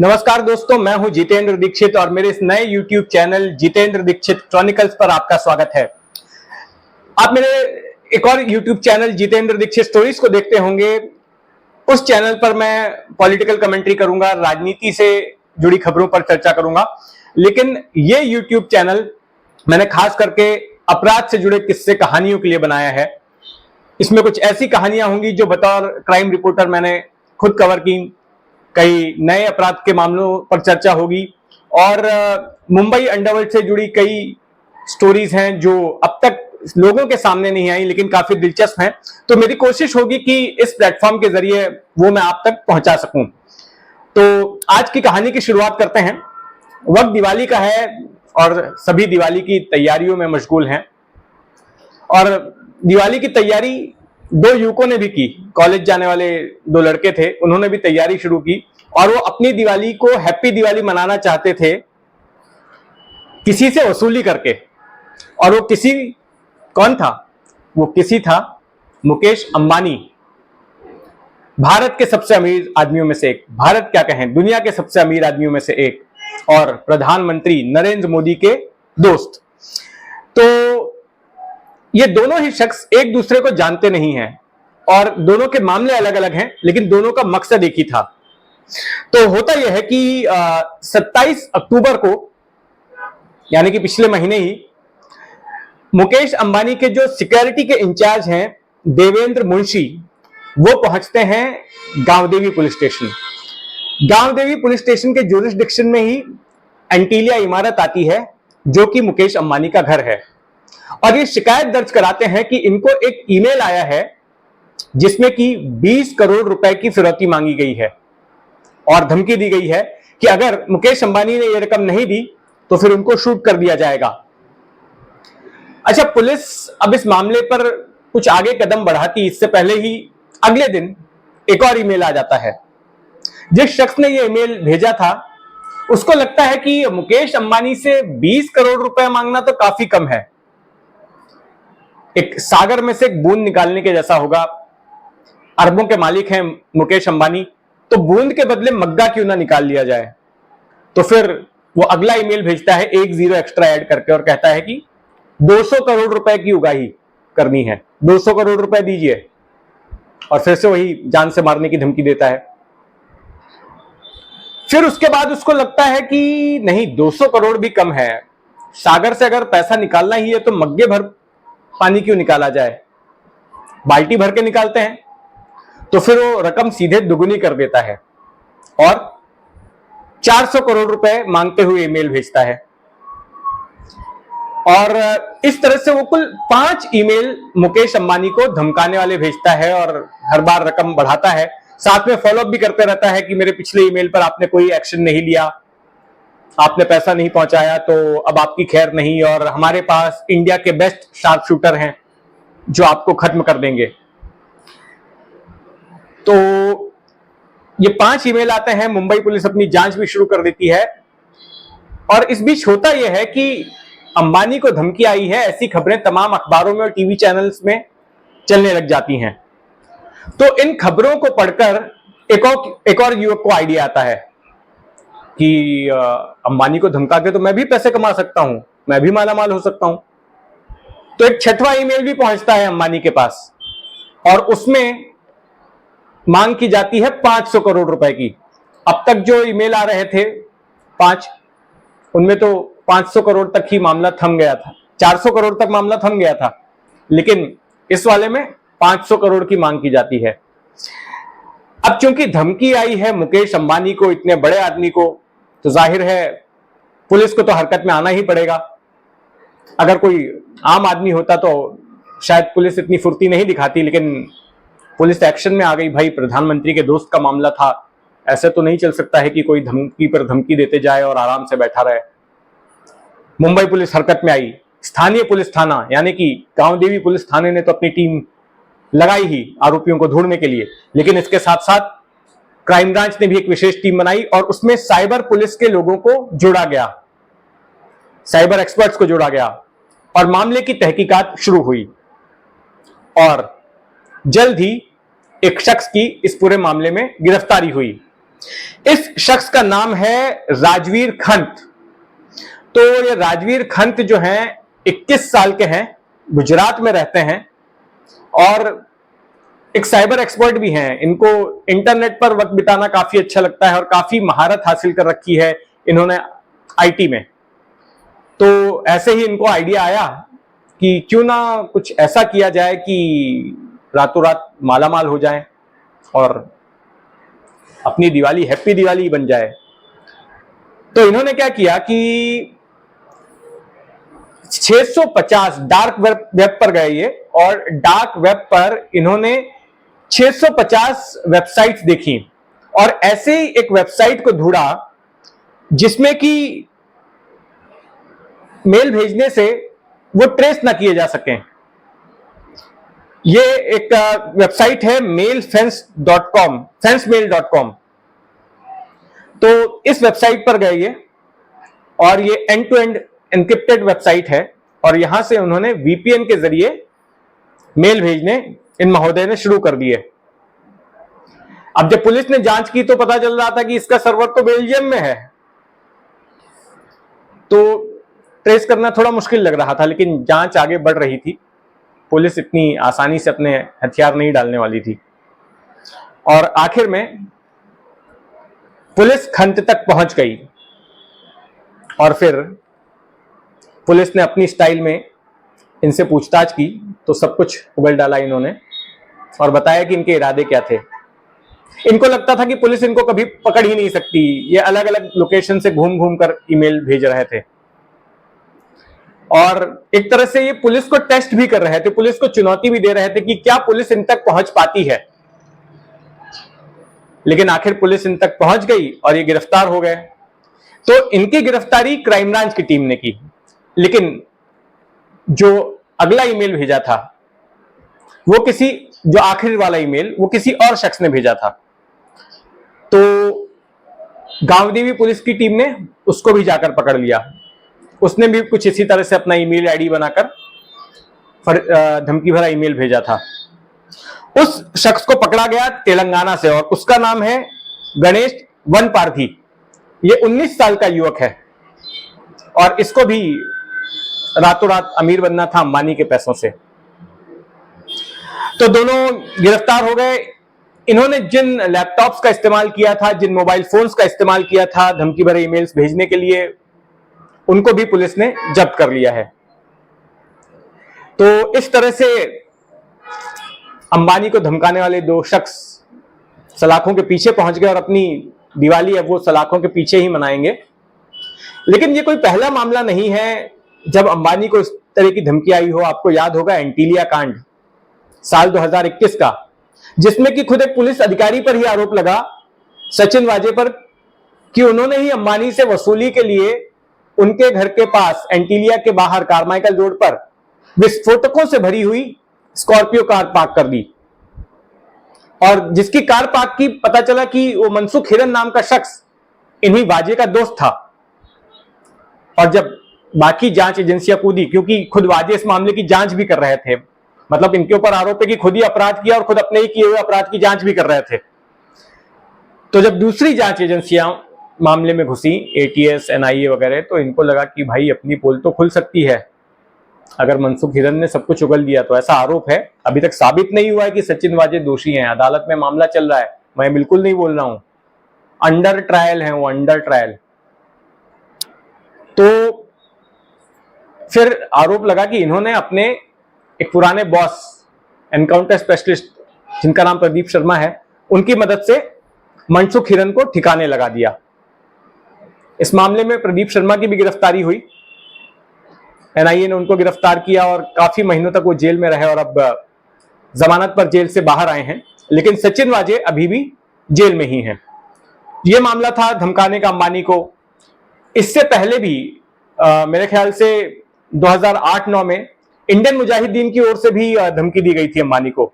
नमस्कार दोस्तों, मैं हूं जितेंद्र दीक्षित और मेरे इस नए YouTube चैनल जितेंद्र दीक्षित क्रॉनिकल्स पर आपका स्वागत है। आप मेरे एक और YouTube चैनल जितेंद्र दीक्षित स्टोरीज को देखते होंगे। उस चैनल पर मैं पॉलिटिकल कमेंट्री करूंगा, राजनीति से जुड़ी खबरों पर चर्चा करूंगा। लेकिन ये YouTube चैनल मैंने खास करके अपराध से जुड़े किस्से कहानियों के लिए बनाया है। इसमें कुछ ऐसी कहानियां होंगी जो बतौर क्राइम रिपोर्टर मैंने खुद कवर की। कई नए अपराध के मामलों पर चर्चा होगी और मुंबई अंडरवर्ल्ड से जुड़ी कई स्टोरीज हैं जो अब तक लोगों के सामने नहीं आई, लेकिन काफी दिलचस्प हैं। तो मेरी कोशिश होगी कि इस प्लेटफॉर्म के जरिए वो मैं आप तक पहुंचा सकूं। तो आज की कहानी की शुरुआत करते हैं। वक्त दिवाली का है और सभी दिवाली की तैयारियों में मशगूल हैं। और दिवाली की तैयारी दो युवकों ने भी की। कॉलेज जाने वाले दो लड़के थे, उन्होंने भी तैयारी शुरू की और वो अपनी दिवाली को हैप्पी दिवाली मनाना चाहते थे किसी से वसूली करके। और वो किसी कौन था? वो किसी था मुकेश अंबानी, भारत के सबसे अमीर आदमियों में से एक, भारत क्या कहें दुनिया के सबसे अमीर आदमियों में से एक, और प्रधानमंत्री नरेंद्र मोदी के दोस्त। तो ये दोनों ही शख्स एक दूसरे को जानते नहीं हैं और दोनों के मामले अलग अलग हैं, लेकिन दोनों का मकसद एक ही था। तो होता यह है कि 27 अक्टूबर को, यानी कि पिछले महीने ही, मुकेश अंबानी के जो सिक्योरिटी के इंचार्ज हैं देवेंद्र मुंशी, वो पहुंचते हैं गांवदेवी पुलिस स्टेशन। गांवदेवी पुलिस स्टेशन के ज्यूरिसडिक्शन में ही एंटीलिया इमारत आती है जो कि मुकेश अंबानी का घर है। और ये शिकायत दर्ज कराते हैं कि इनको एक ईमेल आया है जिसमें कि 20 करोड़ रुपए की फिरौती मांगी गई है और धमकी दी गई है कि अगर मुकेश अंबानी ने यह रकम नहीं दी तो फिर उनको शूट कर दिया जाएगा। अच्छा, पुलिस अब इस मामले पर कुछ आगे कदम बढ़ाती इससे पहले ही अगले दिन एक और ईमेल आ जाता है। जिस शख्स ने यह ईमेल भेजा था उसको लगता है कि मुकेश अंबानी से 20 करोड़ रुपए मांगना तो काफी कम है, एक सागर में से एक बूंद निकालने के जैसा होगा। अरबों के मालिक हैं मुकेश अंबानी, तो बूंद के बदले मग्गा क्यों ना निकाल लिया जाए। तो फिर वो अगला ईमेल भेजता है एक जीरो एक्स्ट्रा ऐड करके और कहता है कि 200 करोड़ रुपए की उगाही करनी है, 200 करोड़ रुपए दीजिए। और फिर से वही जान से मारने की धमकी देता है। फिर उसके बाद उसको लगता है कि नहीं, 200 करोड़ भी कम है, सागर से अगर पैसा निकालना ही है तो मग्गे भर पानी क्यों निकाला जाए, बाल्टी भर के निकालते हैं। तो फिर वो रकम सीधे दुगुनी कर देता है और 400 करोड़ रुपए मांगते हुए ईमेल भेजता है। और इस तरह से वो कुल 5 ईमेल मुकेश अंबानी को धमकाने वाले भेजता है और हर बार रकम बढ़ाता है। साथ में फॉलोअप भी करते रहता है कि मेरे पिछले ईमेल पर आपने कोई एक्शन नहीं लिया, आपने पैसा नहीं पहुंचाया, तो अब आपकी खैर नहीं, और हमारे पास इंडिया के बेस्ट शार्प शूटर हैं जो आपको खत्म कर देंगे। तो ये 5 ईमेल आते हैं। मुंबई पुलिस अपनी जांच भी शुरू कर देती है। और इस बीच होता यह है कि अंबानी को धमकी आई है, ऐसी खबरें तमाम अखबारों में और टीवी चैनल्स में चलने लग जाती हैं। तो इन खबरों को पढ़कर एक और युवक को आइडिया आता है कि अंबानी को धमका के तो मैं भी पैसे कमा सकता हूं, मैं भी मालामाल हो सकता हूं। तो एक 6वां ईमेल भी पहुंचता है अंबानी के पास और उसमें मांग की जाती है 500 करोड़ रुपए की। अब तक जो ईमेल आ रहे थे 5, उनमें तो 500 करोड़ तक ही मामला थम गया था, 400 करोड़ तक मामला थम गया था, लेकिन इस वाले में 500 करोड़ की मांग की जाती है। अब चूंकि धमकी आई है मुकेश अंबानी को, इतने बड़े आदमी को, तो जाहिर है पुलिस को तो हरकत में आना ही पड़ेगा। अगर कोई आम आदमी होता तो शायद पुलिस इतनी फुर्ती नहीं दिखाती, लेकिन पुलिस एक्शन में आ गई। भाई, प्रधानमंत्री के दोस्त का मामला था, ऐसे तो नहीं चल सकता है कि कोई धमकी पर धमकी देते जाए और आराम से बैठा रहे। मुंबई पुलिस हरकत में आई। स्थानीय पुलिस थाना यानी कि गांवदेवी पुलिस थाने ने तो अपनी टीम लगाई ही आरोपियों को ढूंढने के लिए, लेकिन इसके साथ साथ क्राइम ब्रांच ने भी एक विशेष टीम बनाई और उसमें साइबर पुलिस के लोगों को जोड़ा गया, साइबर एक्सपर्ट्स को जोड़ा गया और मामले की तहकीकात शुरू हुई। और जल्द ही एक शख्स की इस पूरे मामले में गिरफ्तारी हुई। इस शख्स का नाम है राजवीर खंत। तो ये राजवीर खंत जो हैं 21 साल के हैं, गुजरात में रहते हैं और एक साइबर एक्सपर्ट भी हैं। इनको इंटरनेट पर वक्त बिताना काफी अच्छा लगता है और काफी महारत हासिल कर रखी है इन्होंने आईटी में। तो ऐसे ही इनको आइडिया आया कि क्यों ना कुछ ऐसा किया जाए कि रातों रात मालामाल हो जाए और अपनी दिवाली हैप्पी दिवाली बन जाए। तो इन्होंने क्या किया कि 650 डार्क वेब पर गए ये, और डार्क वेब पर इन्होंने 650 वेबसाइट्स देखी और ऐसे ही एक वेबसाइट को ढूंढा जिसमें कि मेल भेजने से वो ट्रेस ना किए जा सकें। ये एक वेबसाइट है mailfence.com, fencemail.com। तो इस वेबसाइट पर गए ये, और ये end to end encrypted website है और यहां से उन्होंने वीपीएन के जरिए मेल भेजने इन महोदय ने शुरू कर दिए। अब जब पुलिस ने जांच की तो पता चल रहा था कि इसका सर्वर तो बेल्जियम में है, तो ट्रेस करना थोड़ा मुश्किल लग रहा था, लेकिन जांच आगे बढ़ रही थी। पुलिस इतनी आसानी से अपने हथियार नहीं डालने वाली थी और आखिर में पुलिस खंत तक पहुंच गई और फिर पुलिस ने अपनी स्टाइल में इनसे पूछताछ की तो सब कुछ उगल डाला इन्होंने और बताया कि इनके इरादे क्या थे। इनको लगता था कि पुलिस इनको कभी पकड़ ही नहीं सकती, ये अलग अलग लोकेशन से घूम घूम कर ईमेल भेज रहे थे और एक तरह से ये पुलिस को टेस्ट भी कर रहे थे, पुलिस को चुनौती भी दे रहे थे कि क्या पुलिस इन तक पहुंच पाती है। लेकिन आखिर पुलिस इन तक पहुंच गई और ये गिरफ्तार हो गए। तो इनकी गिरफ्तारी क्राइम ब्रांच की टीम ने की, लेकिन जो अगला ईमेल भेजा था वो जो आखिरी वाला ईमेल वो किसी और शख्स ने भेजा था। तो गांवदेवी पुलिस की टीम ने उसको भी जाकर पकड़ लिया। उसने भी कुछ इसी तरह से अपना ईमेल आईडी बनाकर धमकी भरा ईमेल भेजा था। उस शख्स को पकड़ा गया तेलंगाना से और उसका नाम है गणेश वनपार्थी। ये 19 साल का युवक है और इसको भी रातों रात अमीर बनना था अंबानी के पैसों से। तो दोनों गिरफ्तार हो गए। इन्होंने जिन लैपटॉप्स का इस्तेमाल किया था, जिन मोबाइल फोन्स का इस्तेमाल किया था धमकी भरे ईमेल्स भेजने के लिए, उनको भी पुलिस ने जब्त कर लिया है। तो इस तरह से अंबानी को धमकाने वाले दो शख्स सलाखों के पीछे पहुंच गए और अपनी दिवाली अब वो सलाखों के पीछे ही मनाएंगे। लेकिन ये कोई पहला मामला नहीं है जब अंबानी को इस तरह की धमकी आई हो। आपको याद होगा एंटीलिया कांड साल 2021 का, जिसमें कि खुद एक पुलिस अधिकारी पर ही आरोप लगा, सचिन वाजे पर, कि उन्होंने ही अंबानी से वसूली के लिए उनके घर के पास एंटीलिया के बाहर कारमाइकल रोड पर विस्फोटकों से भरी हुई स्कॉर्पियो कार पार्क कर दी। और जिसकी कार पार्क की पता चला कि वो मनसुख हिरन नाम का शख्स इन्हीं वाजे का दोस्त था। और जब बाकी जांच एजेंसियां कूदी, क्योंकि खुद वाजे इस मामले की जांच भी कर रहे थे, मतलब इनके ऊपर आरोप है कि खुद ही अपराध किया और खुद अपने ही किए हुए अपराध की जांच भी कर रहे थे। तो जब दूसरी जांच एजेंसियां मामले में घुसी, एटीएस, एनआईए वगैरह, तो इनको लगा कि भाई अपनी पोल तो खुल सकती है अगर मनसुख हिरन ने सब कुछ उगल दिया तो। ऐसा आरोप है, अभी तक साबित नहीं हुआ है कि सचिन वाजे दोषी हैं, अदालत में मामला चल रहा है, मैं बिल्कुल नहीं बोल रहा हूं, अंडर ट्रायल है वो, अंडर ट्रायल। तो फिर आरोप लगा कि इन्होंने अपने एक पुराने बॉस, एनकाउंटर स्पेशलिस्ट जिनका नाम प्रदीप शर्मा है, उनकी मदद से मनसुख हिरन को ठिकाने लगा दिया। इस मामले में प्रदीप शर्मा की भी गिरफ्तारी हुई, एनआईए ने उनको गिरफ्तार किया और काफी महीनों तक वो जेल में रहे और अब जमानत पर जेल से बाहर आए हैं। लेकिन सचिन वाजे अभी भी जेल में ही हैं। ये मामला था धमकाने का अंबानी को। इससे पहले भी मेरे ख्याल से 2008-9 में इंडियन मुजाहिदीन की ओर से भी धमकी दी गई थी अंबानी को,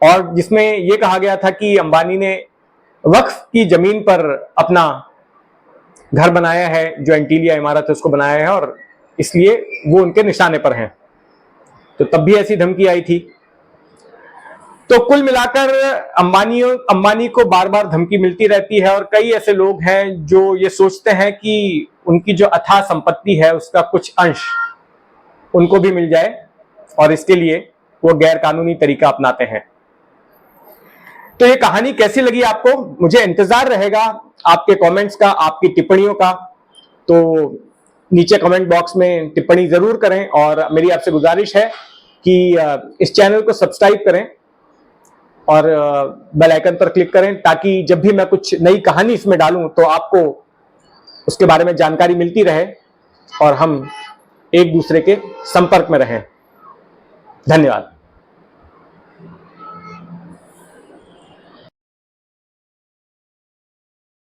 और जिसमें यह कहा गया था कि अंबानी ने वक्फ की जमीन पर अपना घर बनाया है, जो एंटीलिया इमारत है उसको बनाया है, और इसलिए वो उनके निशाने पर हैं। तो तब भी ऐसी धमकी आई थी। तो कुल मिलाकर अंबानी को बार बार धमकी मिलती रहती है, और कई ऐसे लोग हैं जो ये सोचते हैं कि उनकी जो अथाह संपत्ति है उसका कुछ अंश उनको भी मिल जाए, और इसके लिए वो गैर कानूनी तरीका अपनाते हैं। तो ये कहानी कैसी लगी आपको? मुझे इंतजार रहेगा आपके कमेंट्स का, आपकी टिप्पणियों का। तो नीचे कमेंट बॉक्स में टिप्पणी जरूर करें, और मेरी आपसे गुजारिश है कि इस चैनल को सब्सक्राइब करें और बेल आइकन पर क्लिक करें, ताकि जब भी मैं कुछ नई कहानी इसमें डालूं तो आपको उसके बारे में जानकारी मिलती रहे और हम एक दूसरे के संपर्क में रहें। धन्यवाद।